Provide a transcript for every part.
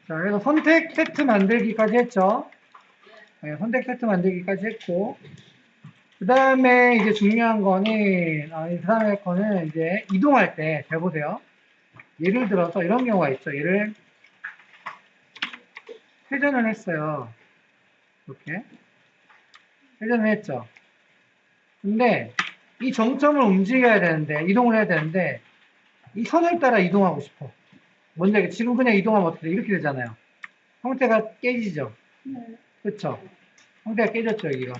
자, 그래서 선택 세트 만들기까지 했죠. 네, 선택 세트 만들기까지 했고, 그 다음에 이제 중요한 거는, 그 다음에 거는 이제 이동할 때, 잘 보세요. 예를 들어서 이런 경우가 있죠. 얘를 회전을 했어요. 이렇게. 회전을 했죠. 근데 이 정점을 움직여야 되는데, 이동을 해야 되는데, 이 선을 따라 이동하고 싶어. 뭔데, 지금 그냥 이동하면 어떻게 돼? 이렇게 되잖아요. 형태가 깨지죠. 네. 그쵸? 형태가 깨졌죠, 여기가.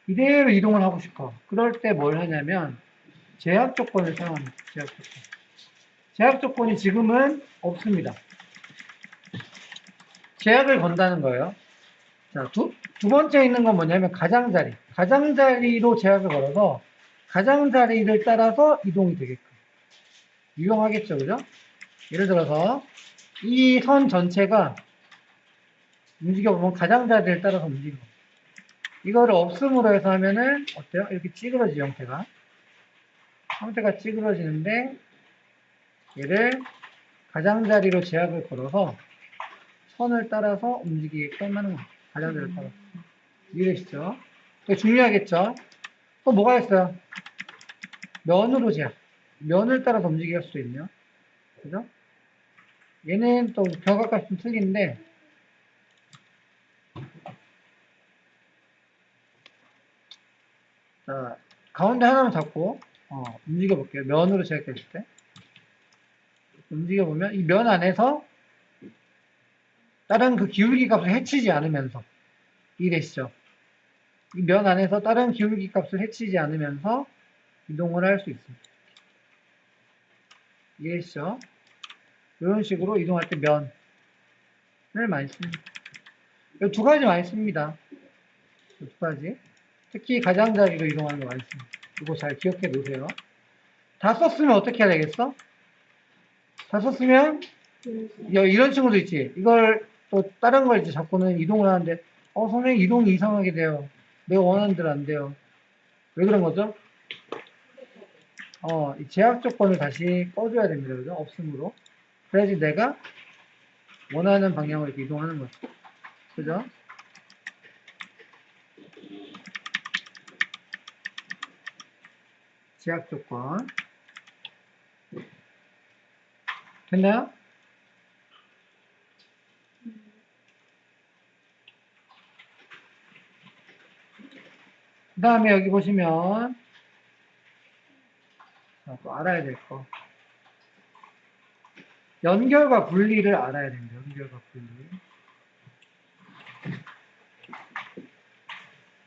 이대로 이동을 하고 싶어. 그럴 때 뭘 하냐면, 제약 조건을 사용합니다. 제약 조건. 제약 조건이 지금은 없습니다. 제약을 건다는 거예요. 자, 두 번째 있는 건 뭐냐면 가장자리. 가장자리로 제약을 걸어서 가장자리를 따라서 이동이 되게끔. 유용하겠죠, 그죠? 예를 들어서 이 선 전체가 움직여보면 가장자리를 따라서 움직이는 거예요. 이거를 없음으로 해서 하면은 어때요? 이렇게 찌그러지 형태가. 형태가 찌그러지는데 얘를 가장자리로 제약을 걸어서 선을 따라서 움직이게끔 하는 거예요. 가장자리를 따라서. 이해되시죠? 이게 중요하겠죠? 또 뭐가 있어요? 면으로 제약. 면을 따라서 움직일 수도 있네요. 그죠? 얘는 또 벽아까지 좀 틀린데, 자, 가운데 하나만 잡고, 움직여 볼게요. 면으로 제약했을 때. 움직여 보면, 이 면 안에서 다른 그 기울기 값을 해치지 않으면서, 이해되시죠? 이 면 안에서 다른 기울기 값을 해치지 않으면서 이동을 할 수 있습니다. 이해되시죠? 이런 식으로 이동할 때 면을 많이 씁니다. 이 두 가지 많이 씁니다. 이 두 가지. 특히 가장자리로 이동하는 거 많이 씁니다. 이거 잘 기억해 놓으세요. 다 썼으면 어떻게 해야 되겠어? 다 썼으면 이런 친구도 있지. 이걸 또 다른 걸 이제 잡고는 이동을 하는데 선생님 이동이 이상하게 돼요. 내가 원하는 대로 안 돼요. 왜 그런 거죠? 이 제약 조건을 다시 꺼줘야 됩니다. 그죠? 없음으로. 그래야지 내가 원하는 방향으로 이렇게 이동하는 거죠. 그죠? 제약 조건. 됐나요? 그 다음에 여기 보시면 또 알아야 될 거. 연결과 분리를 알아야 됩니다. 연결과 분리.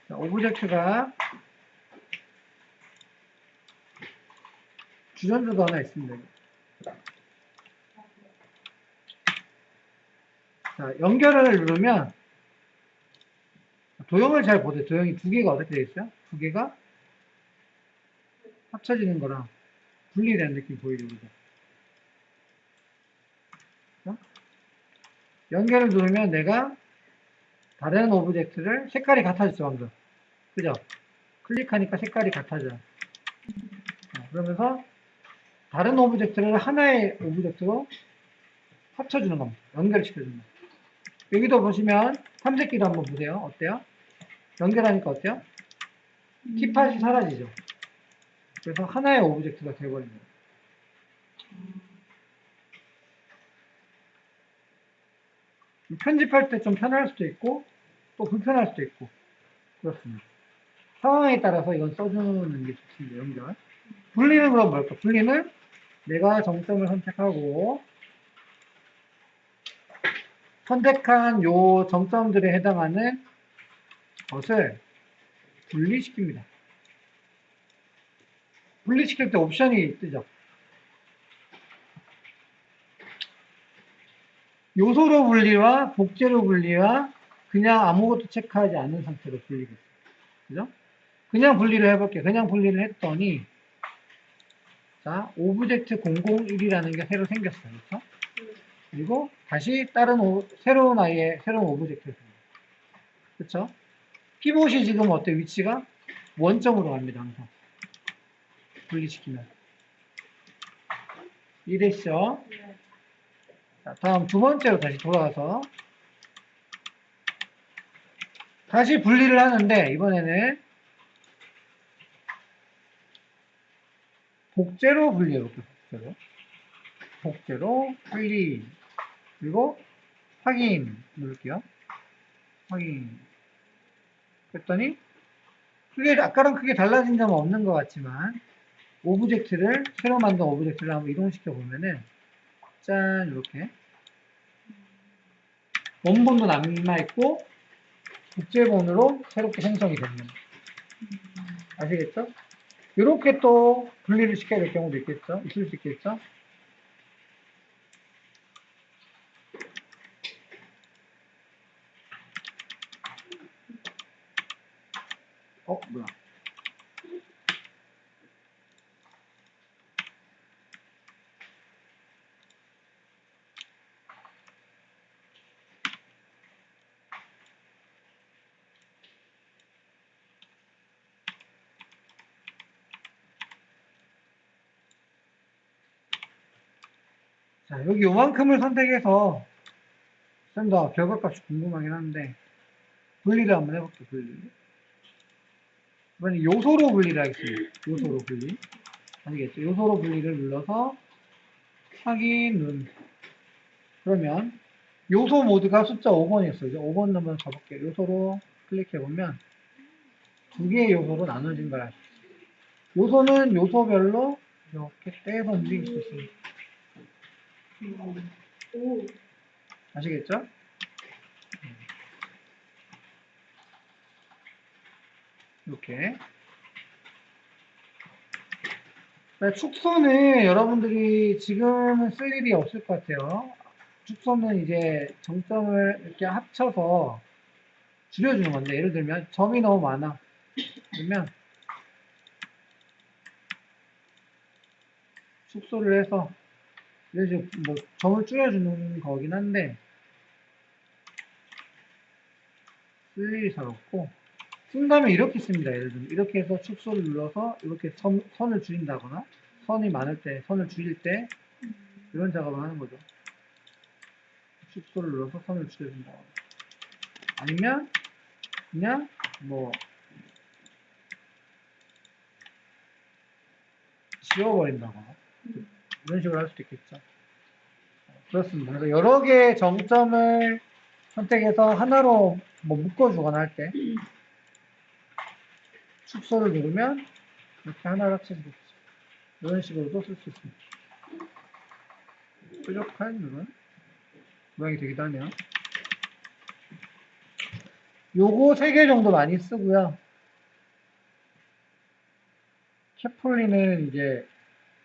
자, 오브젝트가 주전자도 하나 있습니다. 자, 연결을 누르면 도형을 잘 보세요. 도형이 두 개가 어떻게 되어 있어요? 두 개가 합쳐지는 거랑 분리되는 느낌 보이죠? 그죠? 연결을 누르면 내가 다른 오브젝트를 색깔이 같아졌죠, 방금. 그죠? 클릭하니까 색깔이 같아져요. 그러면서 다른 오브젝트를 하나의 오브젝트로 합쳐주는 겁니다. 연결시켜주는 겁니다. 여기도 보시면 탐색기도 한번 보세요. 어때요? 연결하니까 어때요? 키팟이 사라지죠. 그래서 하나의 오브젝트가 되어버립니다. 편집할 때 좀 편할 수도 있고 또 불편할 수도 있고 그렇습니다. 상황에 따라서 이건 써주는 게 좋습니다. 연결. 분리는 그럼 뭘까? 분리는 내가 정점을 선택하고 선택한 요 정점들에 해당하는 것을 분리시킵니다. 분리시킬 때 옵션이 뜨죠. 요소로 분리와 복제로 분리와 그냥 아무것도 체크하지 않은 상태로 분리겠어요. 그죠? 그냥 분리를 해볼게요. 그냥 분리를 했더니 자, 오브젝트 001이라는 게 새로 생겼어요. 그렇죠? 그리고 다시 다른 새로운 오브젝트를 생겨요. 그렇죠? 피봇이 지금 어때? 위치가 원점으로 갑니다. 항상. 분리시키면. 이해되시죠? 자, 다음 두 번째로 다시 돌아가서 다시 분리를 하는데 이번에는 복제로 분리해볼게요. 복제로 분리. 그리고 확인 누를게요. 확인. 그랬더니 크게 아까랑 크게 달라진 점은 없는 것 같지만 오브젝트를 새로 만든 오브젝트를 한번 이동시켜 보면은 짠 이렇게 원본도 남아있고 복제본으로 새롭게 생성이 되는 아시겠죠? 이렇게 또 분리를 시켜야 될 경우도 있겠죠? 있을 수 있겠죠? 뭐야? 자, 여기 요만큼을 선택해서 좀 더 결과값이 궁금하긴 한데 분리를 한번 해볼게요. 분리. 이번에 요소로 분리를 하겠습니다. 요소로 분리. 아시겠죠? 요소로 분리를 눌러서 확인 그러면 요소 모드가 숫자 5번이었어요. 이제 5번 한번 가볼게요. 요소로 클릭해보면 두 개의 요소로 나눠진 걸 알 수 있어요. 요소는 요소별로 이렇게 떼서 움직일 수 있습니다. 아시겠죠? 이렇게. 축소는 여러분들이 지금은 쓸 일이 없을 것 같아요. 축소는 이제 정점을 이렇게 합쳐서 줄여주는 건데, 예를 들면 점이 너무 많아. 그러면 축소를 해서 이런 식으로 뭐 점을 줄여주는 거긴 한데 쓸 일이 잘 없고, 쓴다면 이렇게 씁니다. 예를 들면 이렇게 해서 축소를 눌러서 이렇게 선을 줄인다거나 선이 많을 때 선을 줄일 때 이런 작업을 하는 거죠. 축소를 눌러서 선을 줄여준다거나 아니면 그냥 뭐 지워버린다거나 이런 식으로 할 수도 있겠죠. 그렇습니다. 그래서 여러 개의 정점을 선택해서 하나로 뭐 묶어주거나 할 때 축소를 누르면 이렇게 하나로 합쳐지겠죠. 이런 식으로도 쓸 수 있습니다. 뾰족한 이런 모양이 되기도 하네요. 요거 3개 정도 많이 쓰고요. 캐폴리는 이제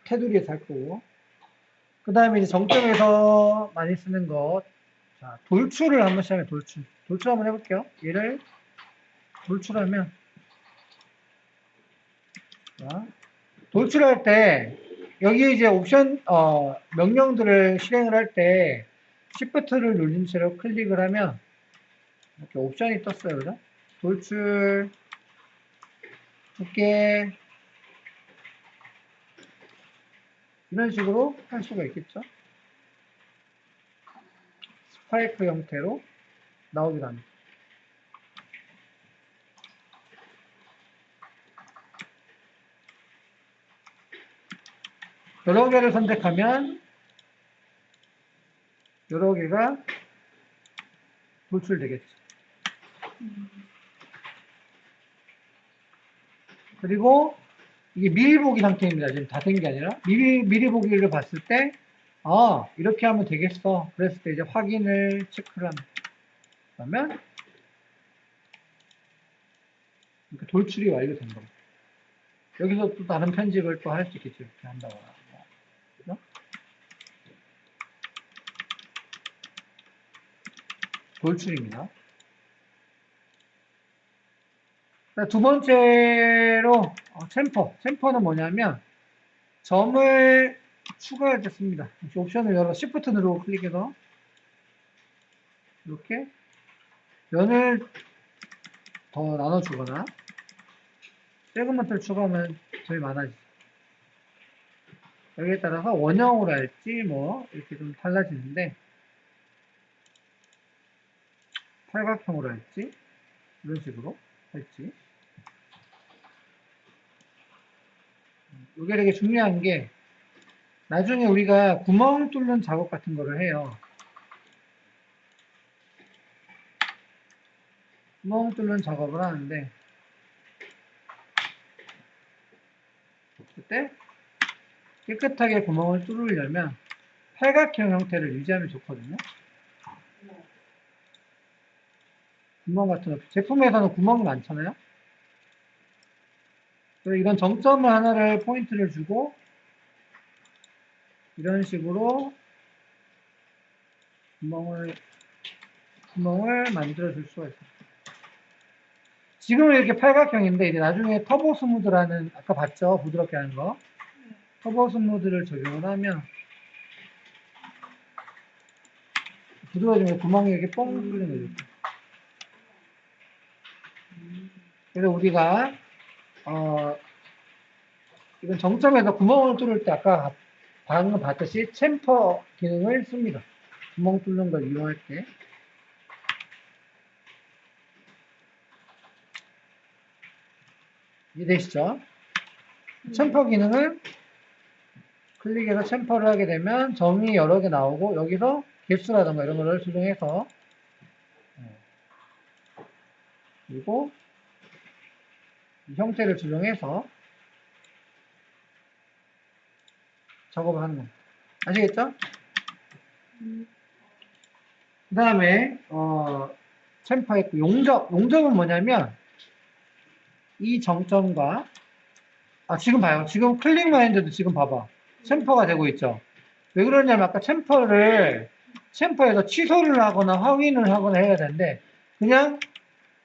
테두리에 살 거고, 그 다음에 이제 정점에서 많이 쓰는 것, 자, 돌출을 한번 시작해, 돌출. 돌출 한번 해볼게요. 얘를 돌출하면, 자, 돌출할 때, 여기 이제 옵션, 명령들을 실행을 할 때, Shift를 눌린 채로 클릭을 하면, 이렇게 옵션이 떴어요. 그죠? 돌출, 두께, 이런 식으로 할 수가 있겠죠? 스파이크 형태로 나오기도 합니다. 여러 개를 선택하면 여러 개가 돌출되겠죠. 그리고 이게 미리 보기 상태입니다. 지금 다 된 게 아니라 미리 보기를 봤을 때 이렇게 하면 되겠어. 그랬을 때 이제 확인을 체크를 합니다. 그러면 이렇게 돌출이 완료된 겁니다. 여기서 또 다른 편집을 또 할 수 있겠죠. 이렇게 한다거나. 그죠? 돌출입니다. 두 번째로 챔퍼는 뭐냐면 점을 추가할 때 씁니다. 옵션을 열어 Shift 누르고 클릭해서 이렇게 면을 더 나눠주거나 세그먼트를 추가하면 점이 많아지죠. 여기에 따라서 원형으로 할지 뭐 이렇게 좀 달라지는데 팔각형으로 할지, 이런 식으로 할지. 이게 되게 중요한 게, 나중에 우리가 구멍 뚫는 작업 같은 거를 해요. 구멍 뚫는 작업을 하는데, 그때 깨끗하게 구멍을 뚫으려면 팔각형 형태를 유지하면 좋거든요. 구멍 같은 거, 제품에서는 구멍이 많잖아요. 그래서 이런 정점을 하나를 포인트를 주고 이런 식으로 구멍을 만들어 줄 수가 있어요. 지금은 이렇게 팔각형인데 이제 나중에 터보 스무드라는, 아까 봤죠? 부드럽게 하는 거. 터보 스무드를 적용을 하면 부드러워지면 구멍이 이렇게 뻥 뚫리는 거죠. 그래서 우리가 이건 정점에서 구멍을 뚫을 때 아까 방금 봤듯이 챔퍼 기능을 씁니다. 구멍 뚫는 걸 이용할 때. 이해되시죠? 챔퍼 기능은 클릭해서 챔퍼를 하게 되면 점이 여러 개 나오고 여기서 개수라든가 이런 거를 수정해서 그리고 이 형태를 조정해서 작업을 하는 겁니다. 아시겠죠? 그 다음에 챔퍼 했고 용접은 뭐냐면 이 정점과 지금 봐요. 지금 클릭만 했는데도 지금 봐봐. 챔퍼가 되고 있죠. 왜 그러냐면 아까 챔퍼에서 취소를 하거나 확인을 하거나 해야 되는데 그냥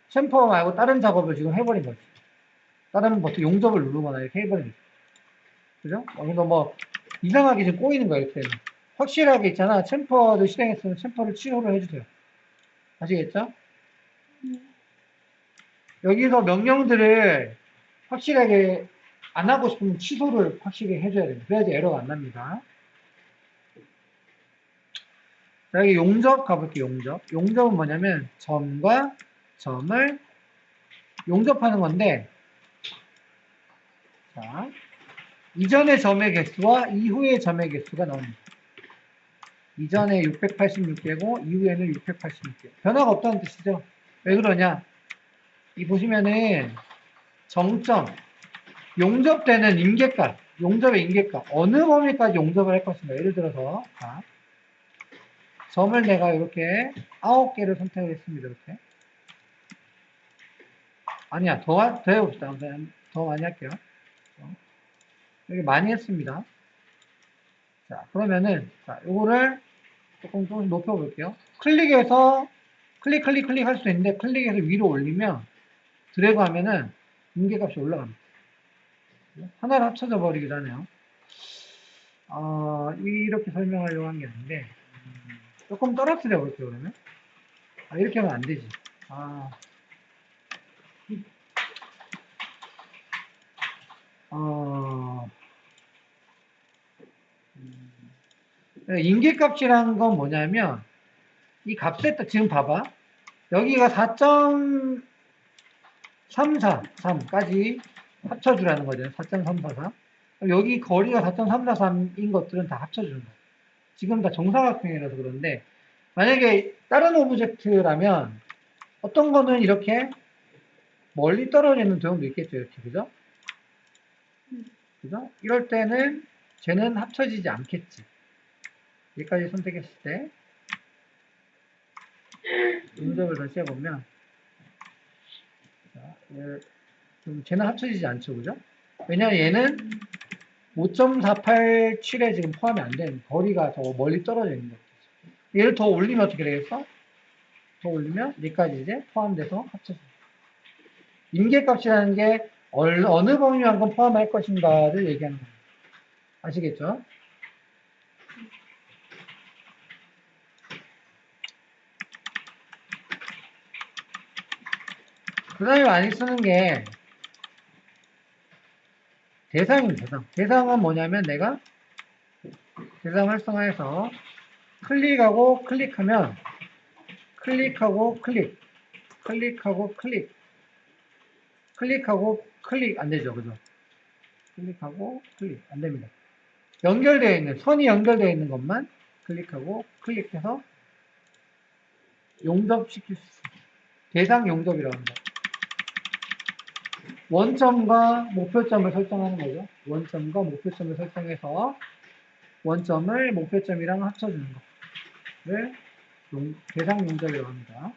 챔퍼 말고 다른 작업을 지금 해버린 거지. 다른 버튼 용접을 누르거나 이렇게 해버린 거지. 그죠? 이거 뭐 이상하게 지금 꼬이는 거야 이렇게. 확실하게 있잖아. 챔퍼를 실행했으면 챔퍼를 취소를 해주세요. 아시겠죠? 여기서 명령들을 확실하게 안 하고 싶으면 취소를 확실히 해줘야 됩니다. 그래야지 에러가 안 납니다. 자, 여기 용접 가볼게요. 용접은 뭐냐면 점과 점을 용접하는 건데, 자, 이전의 점의 개수와 이후의 점의 개수가 나옵니다. 이전에 686개고 이후에는 686개. 변화가 없다는 뜻이죠. 왜 그러냐? 이 보시면은 정점, 용접되는 임계값, 용접의 임계값, 어느 범위까지 용접을 할 것인가. 예를 들어서 자, 점을 내가 이렇게 9개를 선택을 했습니다. 이렇게. 아니야, 더 해봅시다. 더 많이 할게요. 여기 많이 했습니다. 자, 그러면은, 자, 요거를 조금 높여볼게요. 클릭해서, 클릭 할 수 있는데, 클릭해서 위로 올리면, 드래그 하면은, 임계값이 올라갑니다. 하나로 합쳐져 버리기도 하네요. 이렇게 설명하려고 한 게 아닌데, 조금 떨어뜨려 볼게요, 그러면. 이렇게 하면 안 되지. 임계값이라는 건 뭐냐면, 이 값에 지금 봐봐. 여기가 4.343까지 합쳐주라는 거잖아요. 4.343. 여기 거리가 4.343인 것들은 다 합쳐주는 거예요. 지금 다 정사각형이라서 그런데, 만약에 다른 오브젝트라면, 어떤 거는 이렇게 멀리 떨어져 있는 도형도 있겠죠. 이렇게. 그죠? 그죠? 이럴 때는 쟤는 합쳐지지 않겠지. 여기까지 선택했을 때, 용접을 다시 해보면, 자, 쟤는 합쳐지지 않죠. 그죠? 왜냐면 얘는 5.487에 지금 포함이 안 되는, 거리가 더 멀리 떨어져 있는 거죠. 얘를 더 올리면 어떻게 되겠어? 더 올리면 여기까지 이제 포함돼서 합쳐져. 임계값이라는 게 어느 범위만큼 포함할 것인가를 얘기하는 겁니다. 아시겠죠? 그 다음에 많이 쓰는 게 대상입니다. 대상은 뭐냐면 내가 대상 활성화해서 클릭하고 클릭하면 클릭하고 클릭, 클릭하고 클릭, 클릭하고 클릭 안 되죠, 그죠? 클릭하고 클릭 안 됩니다. 연결되어 있는 선이 연결되어 있는 것만 클릭하고 클릭해서 용접시킬 수 있습니다. 대상 용접이라고 합니다. 원점과 목표점을 설정하는 거죠. 원점과 목표점을 설정해서 원점을 목표점이랑 합쳐주는 거를 대상 용접이라고 합니다.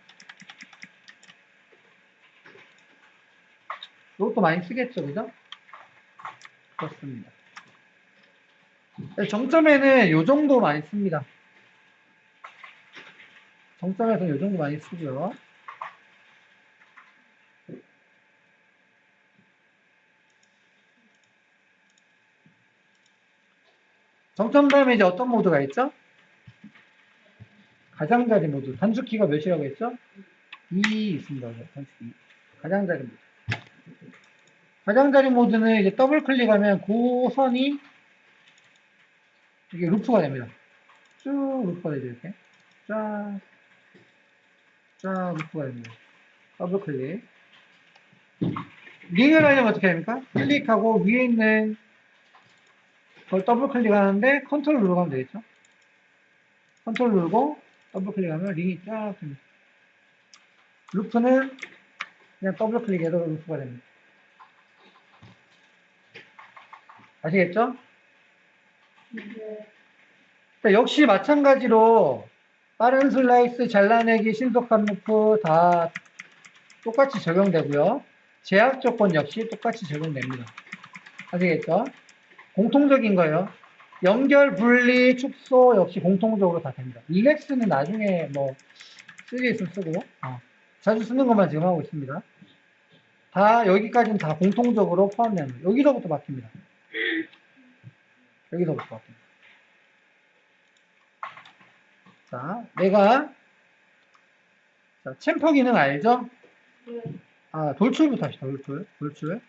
이것도 많이 쓰겠죠, 그죠? 그렇습니다. 정점에는 이 정도 많이 씁니다. 정점에서는 이 정도 많이 쓰고요. 정점 다음에 이제 어떤 모드가 있죠? 가장자리 모드. 단축키가 몇이라고 했죠? 2 있습니다. 단축키 2. 가장자리 모드. 가장자리 모드는 이제 더블 클릭하면 그 선이 이게 루프가 됩니다. 쭉 루프가 되죠, 이렇게. 쫙 루프가 됩니다. 더블 클릭. 링을 하려면 어떻게 합니까? 클릭하고 위에 있는 그걸 더블 클릭하는데 컨트롤 누르고 하면 되겠죠? 컨트롤 누르고 더블 클릭하면 링이 쫙 됩니다. 루프는 그냥 더블 클릭해도 루프가 됩니다. 아시겠죠? 네. 역시 마찬가지로 빠른 슬라이스, 잘라내기, 신속한 루프 다 똑같이 적용되고요. 제약 조건 역시 똑같이 적용됩니다. 아시겠죠? 공통적인 거예요. 연결, 분리, 축소 역시 공통적으로 다 됩니다. 릴렉스는 나중에 뭐 쓸 일 있으면 쓰고 자주 쓰는 것만 지금 하고 있습니다. 다 여기까지는 다 공통적으로 포함됩니다. 여기서부터 바뀝니다. 여기서부터 바뀝니다. 자, 내가 챔퍼 기능 알죠? 돌출부터 합시다. 돌출.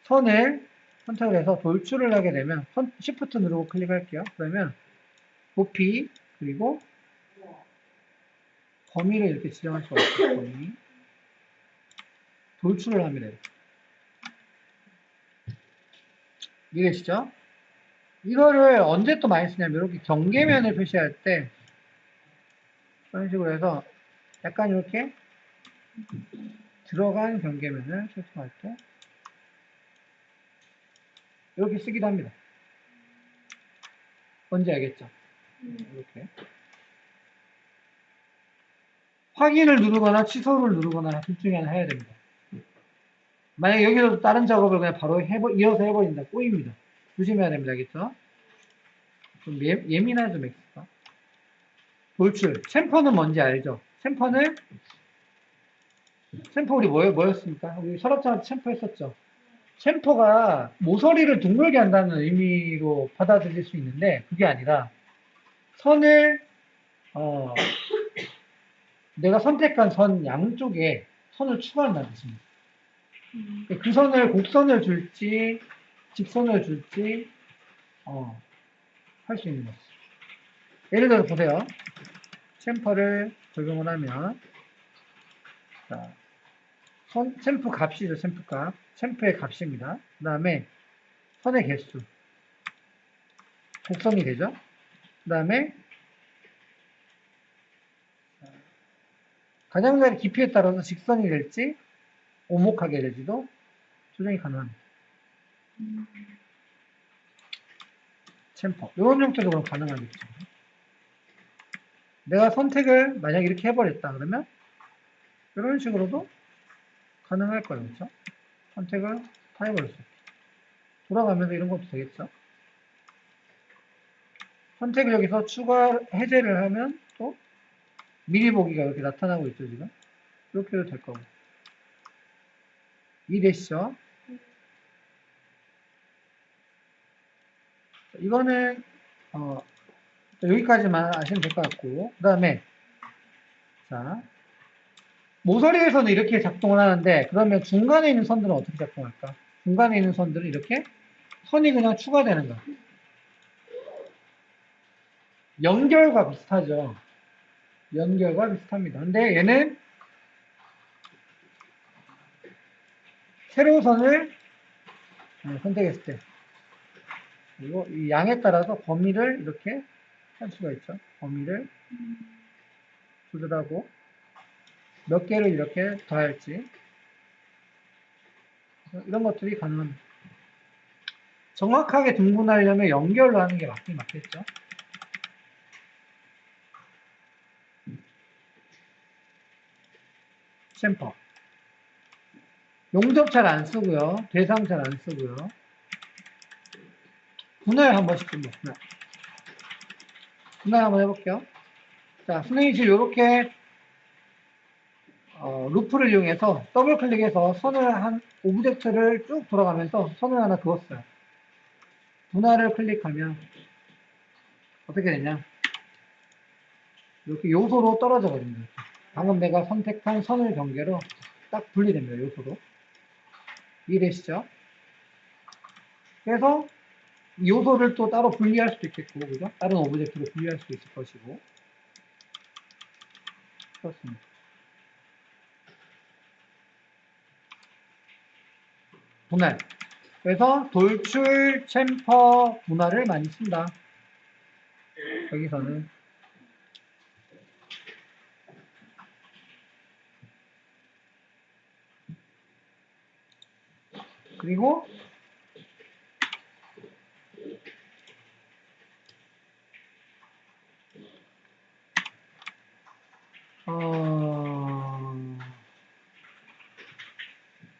선을 선택을 해서 돌출을 하게 되면 Shift 누르고 클릭할게요. 그러면 높이 그리고 범위를 이렇게 지정할 수가 있어요. 범위. 돌출을 하면 돼요. 이해되시죠? 이거를 언제 또 많이 쓰냐면 이렇게 경계면을 표시할 때 이런 식으로 해서 약간 이렇게 들어간 경계면을 설정할 때 이렇게 쓰기도 합니다. 뭔지 알겠죠? 이렇게 확인을 누르거나 취소를 누르거나 둘 중에 하나 해야 됩니다. 만약에 여기서 다른 작업을 그냥 바로 이어서 해버린다. 꼬입니다. 조심해야 됩니다. 알겠죠? 좀 예민하죠, 맥스가. 돌출. 챔퍼는 뭔지 알죠? 챔퍼 우리 뭐였습니까? 우리 서랍장한테 챔퍼 했었죠? 챔퍼가 모서리를 둥글게 한다는 의미로 받아들일 수 있는데, 그게 아니라, 선을, 내가 선택한 선 양쪽에 선을 추가한다는 뜻입니다. 그 선을 곡선을 줄지, 직선을 줄지, 할 수 있는 거죠. 예를 들어서 보세요. 챔퍼를 적용을 하면, 자, 챔프 값이죠, 챔프 값. 챔프의 값입니다. 그 다음에 선의 개수. 곡선이 되죠. 그 다음에 가장자리 깊이에 따라서 직선이 될지 오목하게 될지도 조정이 가능합니다. 챔퍼. 이런 형태도 그럼 가능하겠죠. 내가 선택을 만약 이렇게 해버렸다 그러면 이런 식으로도 가능할 거예요. 그렇죠? 선택을 다 해버렸어요. 돌아가면서 이런 것도 되겠죠. 선택을 여기서 추가 해제를 하면 또 미리 보기가 이렇게 나타나고 있죠. 지금 이렇게 해도 될 거고. 이해되시죠? 이거는 여기까지만 아시면 될 것 같고, 그 다음에 자 모서리에서는 이렇게 작동을 하는데 그러면 중간에 있는 선들은 어떻게 작동할까? 중간에 있는 선들은 이렇게 선이 그냥 추가되는 거야. 연결과 비슷하죠. 연결과 비슷합니다. 근데 얘는 세로선을 선택했을 때 그리고 이 양에 따라서 범위를 이렇게 할 수가 있죠. 범위를 조절하고 몇 개를 이렇게 더할지 이런 것들이 가능합니다. 정확하게 등분하려면 연결로 하는 게 맞긴 맞겠죠. 챔퍼 용접 잘 안 쓰고요. 대상 잘 안 쓰고요. 분할 한 번씩 좀 분할. 분할 한번 해볼게요. 자, 선생님이 지금 이렇게 루프를 이용해서 더블 클릭해서 선을 한 오브젝트를 쭉 돌아가면서 선을 하나 그었어요. 분할을 클릭하면 어떻게 되냐? 이렇게 요소로 떨어져 버립니다. 방금 내가 선택한 선을 경계로 딱 분리됩니다. 요소로. 이해되시죠? 그래서 이 요소를 또 따로 분리할 수도 있겠고, 그죠? 다른 오브젝트로 분리할 수도 있을 것이고. 그렇습니다. 분할. 그래서 돌출, 챔퍼, 분할을 많이 쓴다. 여기서는. 그리고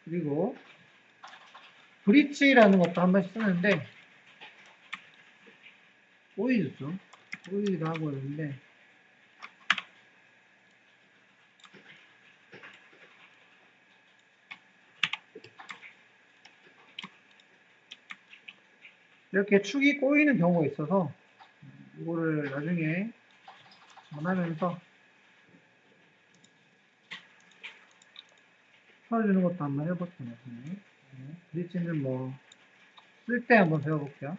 그리고 브릿지라는 것도 한 번씩 쓰는데 오일이죠. 오일도 하고 있는데 이렇게 축이 꼬이는 경우가 있어서 이거를 나중에 전하면서 풀어주는 것도 한번 해볼게요. 나중에. 브릿지는 뭐 쓸 때 한번 배워볼게요.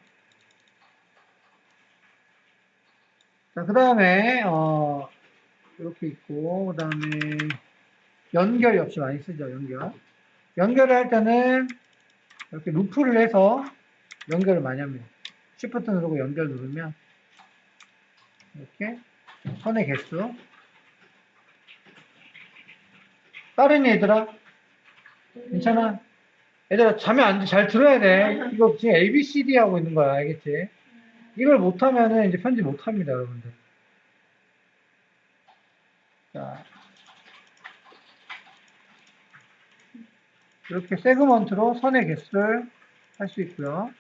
자, 그 다음에 이렇게 있고 그 다음에 연결 역시 많이 쓰죠. 연결. 연결을 할 때는 이렇게 루프를 해서 연결을 많이 합니다. Shift 누르고 연결 누르면 이렇게 선의 개수. 빠르니 얘들아? 괜찮아? 얘들아 자면 안 돼. 잘 들어야 돼. 이거 지금 ABCD 하고 있는 거야. 알겠지? 이걸 못하면은 이제 편집 못합니다. 여러분들. 자, 이렇게 세그먼트로 선의 개수를 할 수 있고요.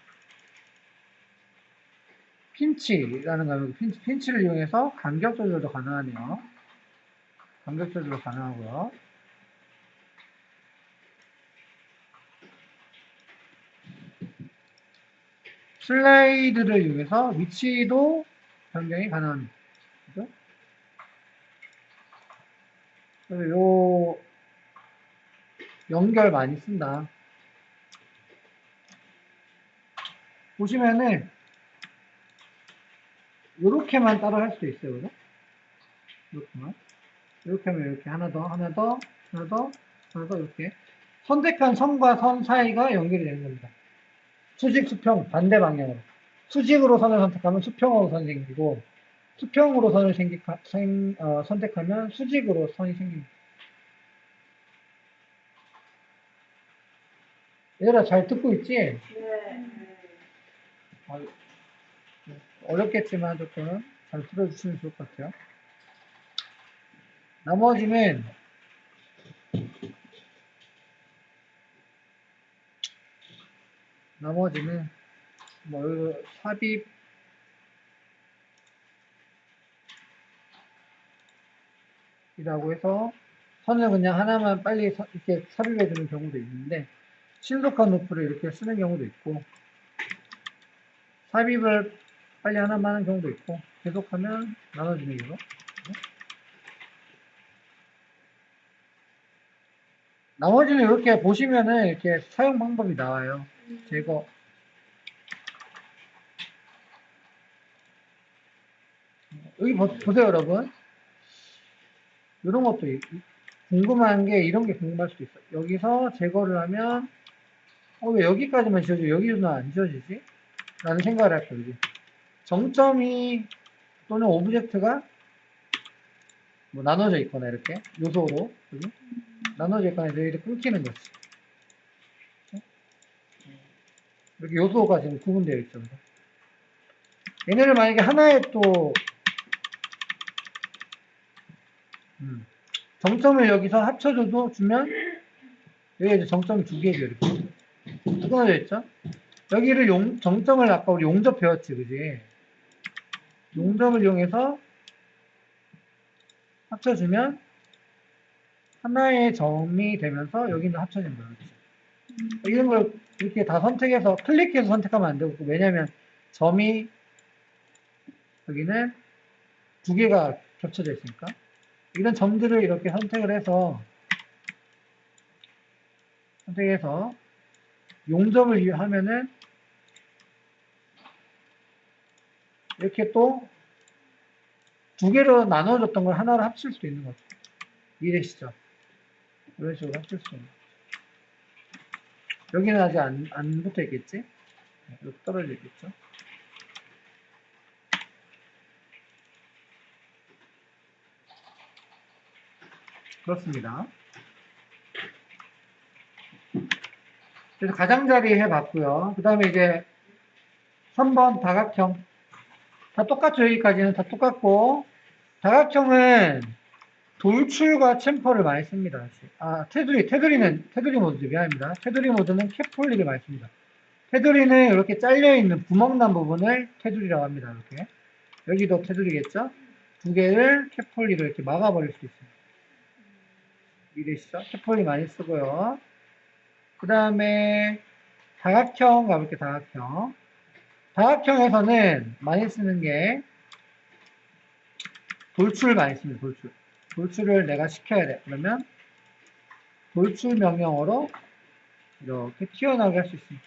핀치라는 거, 핀치를 이용해서 간격 조절도 가능하네요. 간격 조절도 가능하고요. 슬라이드를 이용해서 위치도 변경이 가능합니다. 그죠? 그래서 요 연결 많이 쓴다. 보시면은 이렇게만 따로 할 수도 있어요. 그죠? 이렇게만. 이렇게 하면 이렇게 하나 더, 하나 더, 하나 더, 하나 더 이렇게 선택한 선과 선 사이가 연결이 되는 겁니다. 수직, 수평 반대 방향으로. 수직으로 선을 선택하면 수평으로 선이 생기고 수평으로 선을 선택하면 수직으로 선이 생깁니다. 얘들아 잘 듣고 있지? 네. 어렵겠지만 조금 잘 들어주시면 좋을 것 같아요. 나머지는 뭐 삽입이라고 해서 선을 그냥 하나만 빨리 이렇게 삽입해 주는 경우도 있는데 신속한 루프를 이렇게 쓰는 경우도 있고 삽입을 빨리 하나만 하는 경우도 있고 계속하면 나눠지는 경우. 나머지는 이렇게 보시면은 이렇게 사용 방법이 나와요. 제거. 여기 보세요, 여러분. 이런 것도 궁금한 게 이런 게 궁금할 수도 있어. 여기서 제거를 하면 왜 여기까지만 지워져 여기는 안 지워지지? 라는 생각을 할 거지. 정점이 또는 오브젝트가 뭐 나눠져 있거나 이렇게 요소로 그지? 나눠져 있거나 이렇게 끊기는 거지. 이렇게 요소가 지금 구분되어 있죠. 얘네를 만약에 하나에 또 정점을 여기서 합쳐줘도 주면 여기 이제 정점이 두 개죠. 이렇게 끊어져 있죠. 여기를 정점을 아까 우리 용접 배웠지, 그지? 용접을 이용해서 합쳐주면 하나의 점이 되면서 여기는 합쳐진 거예요. 이런 걸 이렇게 다 선택해서 클릭해서 선택하면 안 되고, 왜냐면 점이 여기는 두 개가 겹쳐져 있으니까 이런 점들을 이렇게 선택해서 용접을 하면은 이렇게 또 두 개로 나눠졌던 걸 하나로 합칠 수도 있는 거죠. 이해되시죠? 이런 식으로 합칠 수 있는 거죠. 여기는 아직 안 붙어 있겠지? 이렇게 떨어져 있겠죠? 그렇습니다. 그래서 가장자리 해봤고요. 그 다음에 이제 3번 다각형. 다 똑같죠. 여기까지는 다 똑같고, 다각형은 돌출과 챔퍼를 많이 씁니다. 테두리 모드죠. 미안합니다. 테두리 모드는 캡폴리를 많이 씁니다. 테두리는 이렇게 잘려있는 구멍난 부분을 테두리라고 합니다. 이렇게. 여기도 테두리겠죠? 두 개를 캡폴리로 이렇게 막아버릴 수 있습니다. 이해되시죠? 캡폴리 많이 쓰고요. 그 다음에 다각형 가볼게요. 다각형. 다각형에서는 많이 쓰는 게 돌출 많이 씁니다. 돌출. 돌출을 내가 시켜야 돼. 그러면 돌출 명령어로 이렇게 튀어나오게 할 수 있습니다.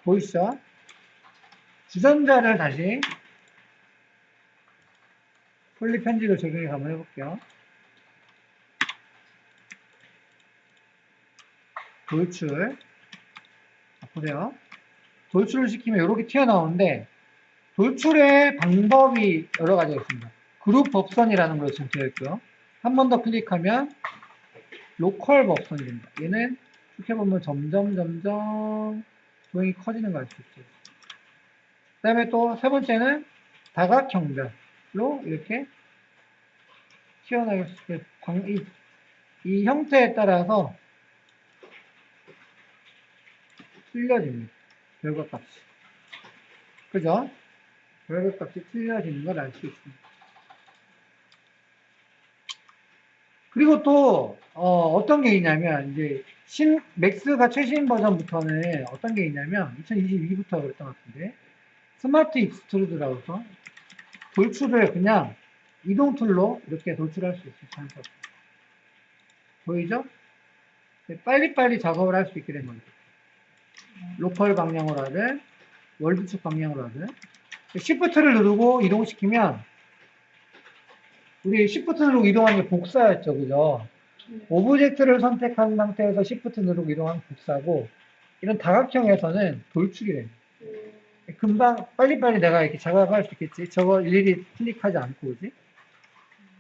보이시죠? 주전자를 다시 폴리 편집을 적용해서 한번 해볼게요. 돌출. 보세요. 돌출을 시키면 이렇게 튀어나오는데 돌출의 방법이 여러 가지가 있습니다. 그룹 법선이라는 걸로 지금 되어 있고요. 한 번 더 클릭하면 로컬 법선이 됩니다. 얘는 이렇게 보면 점점 조용히 커지는 걸 알 수 있죠. 그 다음에 또 세 번째는 다각형별로 이렇게 튀어나올 수 있게 이 형태에 따라서 틀려집니다. 결과값이. 그죠? 결과값이 틀려지는 걸 알 수 있습니다. 그리고 또 어떤 게 있냐면 이제 맥스가 최신 버전부터는 어떤 게 있냐면 2022부터 그랬던 것 같은데 스마트 익스트루드라고 해서 돌출을 그냥 이동 툴로 이렇게 돌출할 수 있어요. 자연스럽게. 보이죠? 빨리빨리 작업을 할 수 있게 된 거죠. 로컬 방향으로 하든 월드축 방향으로 하든 시프트를 누르고 이동시키면 우리 시프트 누르고 이동하는 게 복사였죠. 그죠? 오브젝트를 선택한 상태에서 시프트 누르고 이동하면 복사고 이런 다각형에서는 돌출이 돼요. 금방 빨리빨리 내가 이렇게 작업할 수 있겠지. 저거 일일이 클릭하지 않고 오지.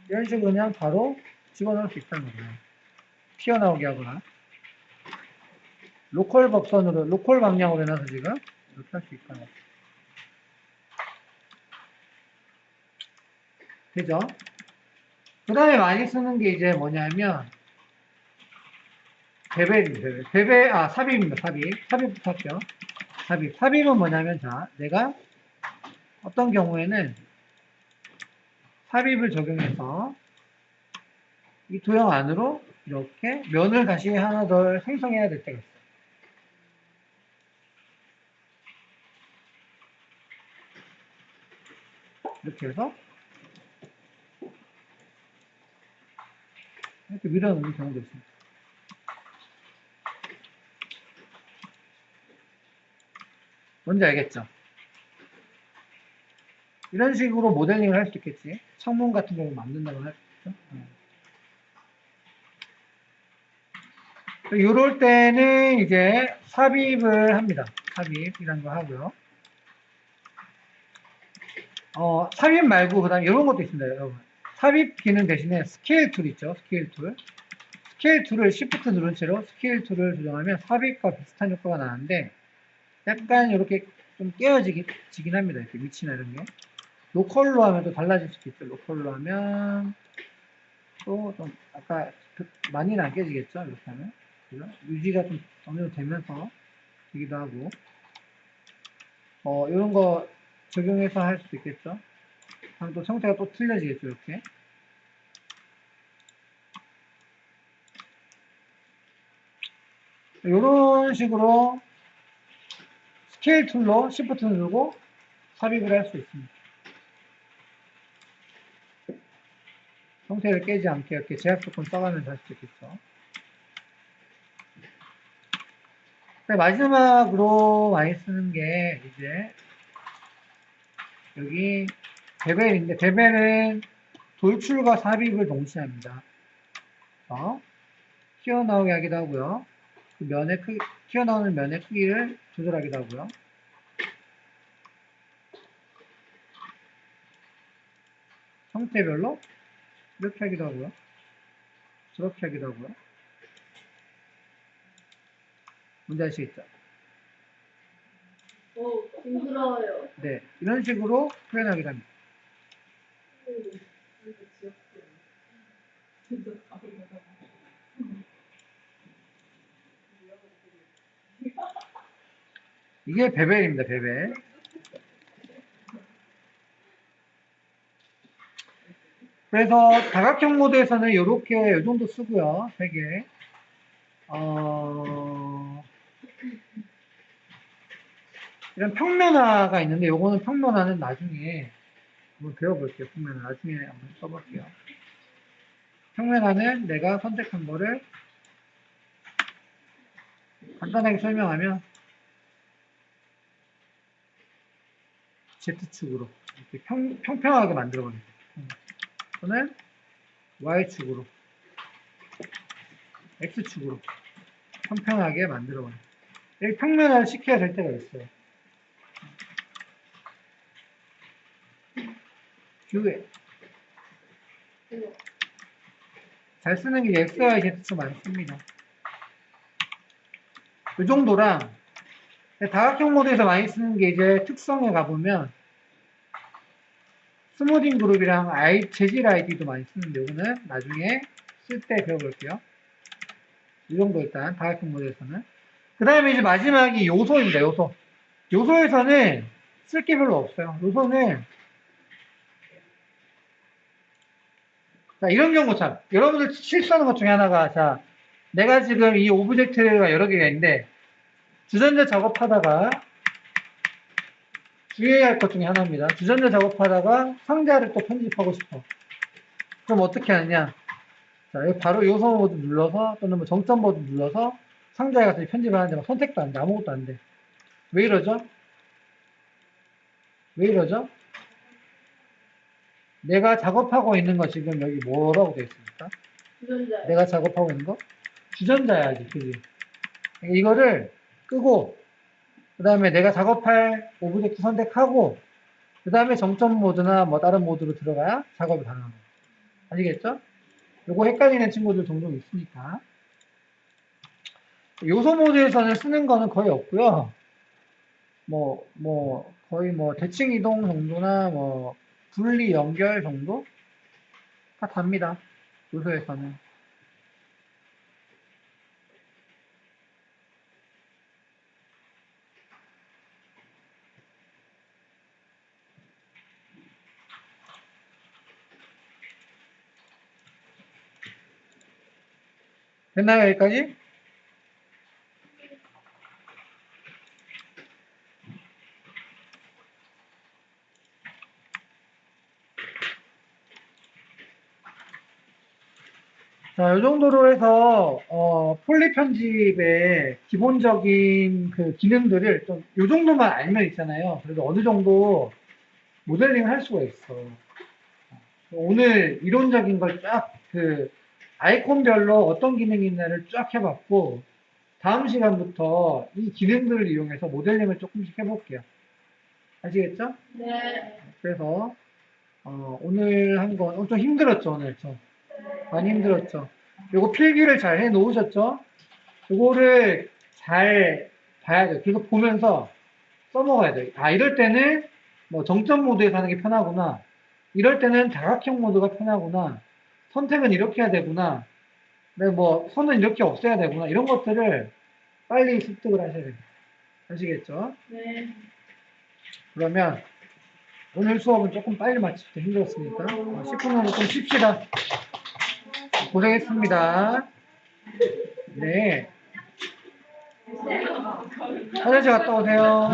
이런 식으로 그냥 바로 집어넣을 수 있다는 거예요. 튀어나오게 하거나 로컬 방향으로 해놔서 지금 이렇게 할 수 있다는 거죠. 그죠? 그 다음에 많이 쓰는 게 이제 뭐냐면 삽입입니다. 삽입부터 할게요. 삽입은 뭐냐면 자 내가 어떤 경우에는 삽입을 적용해서 이 도형 안으로 이렇게 면을 다시 하나 더 생성해야 될 때가 있어요. 이렇게 해서 이렇게 밀어넣는 경우도 있습니다. 뭔지 알겠죠? 이런 식으로 모델링을 할 수 있겠지. 창문 같은 경우 만든다고 할 수 있죠. 이럴 때는 이제 삽입을 합니다. 삽입이란 거 하고요. 삽입 말고 그다음에 이런 것도 있습니다, 여러분. 삽입 기능 대신에 스케일 툴 있죠. 스케일 툴. 스케일 툴을 Shift 누른 채로 스케일 툴을 조정하면 삽입과 비슷한 효과가 나는데 약간 이렇게 좀 깨어지긴 합니다. 이렇게 위치나 이런 게. 로컬로 하면 또 달라질 수도 있죠. 로컬로 하면 또 좀 아까 많이는 안 깨지겠죠. 이렇게 하면. 그죠? 유지가 좀 어느 정도 되면서 되기도 하고 이런 거 적용해서 할 수도 있겠죠. 그럼 또 형태가 또 틀려지겠죠. 이렇게. 이런 식으로 스케일 툴로 Shift 누르고 삽입을 할 수 있습니다. 형태를 깨지 않게 이렇게 제약 조건 써가면서 할 수 있겠죠. 마지막으로 많이 쓰는 게 이제 여기 베벨인데 베벨은 돌출과 삽입을 동시에 합니다. 튀어나오게 하기도 하고요. 그 튀어나오는 면의 크기를 조절하기도 하고요. 형태별로 이렇게 하기도 하고요. 저렇게 하기도 하고요. 뭔지 아시겠죠? 힘들어요. 네, 이런 식으로 표현하기도 합니다. 이게 베벨입니다, 베벨. 그래서 다각형 모드에서는 이렇게 이 정도 쓰고요. 3개. 이런 평면화가 있는데 요거는 평면화는 나중에 한번 배워볼게요. 평면화 나중에 한번 써볼게요. 평면화는 내가 선택한 거를 간단하게 설명하면 Z축으로 이렇게 평평하게 만들어버립니다. 또는 Y축으로 X축으로 평평하게 만들어버립니다. 이렇게 평면화를 시켜야 될 때가 있어요. 뷰에 잘 쓰는 게 X, Y, Z 많습니다. 이 정도랑 다각형 모드에서 많이 쓰는 게 이제 특성에 가보면 스무딩 그룹이랑 재질 아이디도 많이 쓰는데 이거는 나중에 쓸 때 배워볼게요. 이 정도 일단 다각형 모드에서는. 그 다음에 이제 마지막이 요소입니다. 요소. 요소에서는 쓸 게 별로 없어요. 요소는 자, 이런 경우 참 여러분들 실수하는 것 중에 하나가 자 내가 지금 이 오브젝트가 여러 개가 있는데 주전자 작업하다가 주의해야 할 것 중에 하나입니다. 주전자 작업하다가 상자를 또 편집하고 싶어. 그럼 어떻게 하느냐? 자, 여기 바로 요소 모드 눌러서 또는 뭐 정점 모드 눌러서 상자에 가서 편집을 하는데 막 선택도 안 돼. 아무것도 안 돼. 왜 이러죠? 왜 이러죠? 내가 작업하고 있는 거 지금 여기 뭐라고 되어 있습니까? 주전자. 내가 작업하고 있는 거? 주전자야지, 그지? 이거를 끄고 그 다음에 내가 작업할 오브젝트 선택하고 그 다음에 정점 모드나 뭐 다른 모드로 들어가야 작업이 가능한 거예요. 아시겠죠? 요거 헷갈리는 친구들 종종 있으니까. 요소 모드에서는 쓰는 거는 거의 없고요. 거의 대칭 이동 정도나 분리 연결 정도? 다 답니다. 요소에서는. 됐나요, 여기까지? 자, 이 정도로 해서, 폴리 편집의 기본적인 그 기능들을 좀, 이 정도만 알면 있잖아요. 그래도 어느 정도 모델링을 할 수가 있어. 오늘 이론적인 걸 쫙 그 아이콘별로 어떤 기능이 있나를 쫙 해봤고 다음 시간부터 이 기능들을 이용해서 모델링을 조금씩 해볼게요. 아시겠죠? 네. 그래서 오늘 한 건 좀 힘들었죠. 오늘 좀 많이 힘들었죠. 요거 필기를 잘 해 놓으셨죠? 요거를 잘 봐야 돼요. 계속 보면서 써먹어야 돼요. 아, 이럴 때는 뭐 정점 모드에서 하는 게 편하구나. 이럴 때는 다각형 모드가 편하구나. 선택은 이렇게 해야 되구나. 근데 뭐 선은 이렇게 없애야 되구나. 이런 것들을 빨리 습득을 하셔야 됩니다. 아시겠죠? 네. 그러면 오늘 수업은 조금 빨리 마치기 때 힘들었으니까 10분 정도 좀 쉽시다. 고생했습니다. 네. 화장실 갔다 오세요.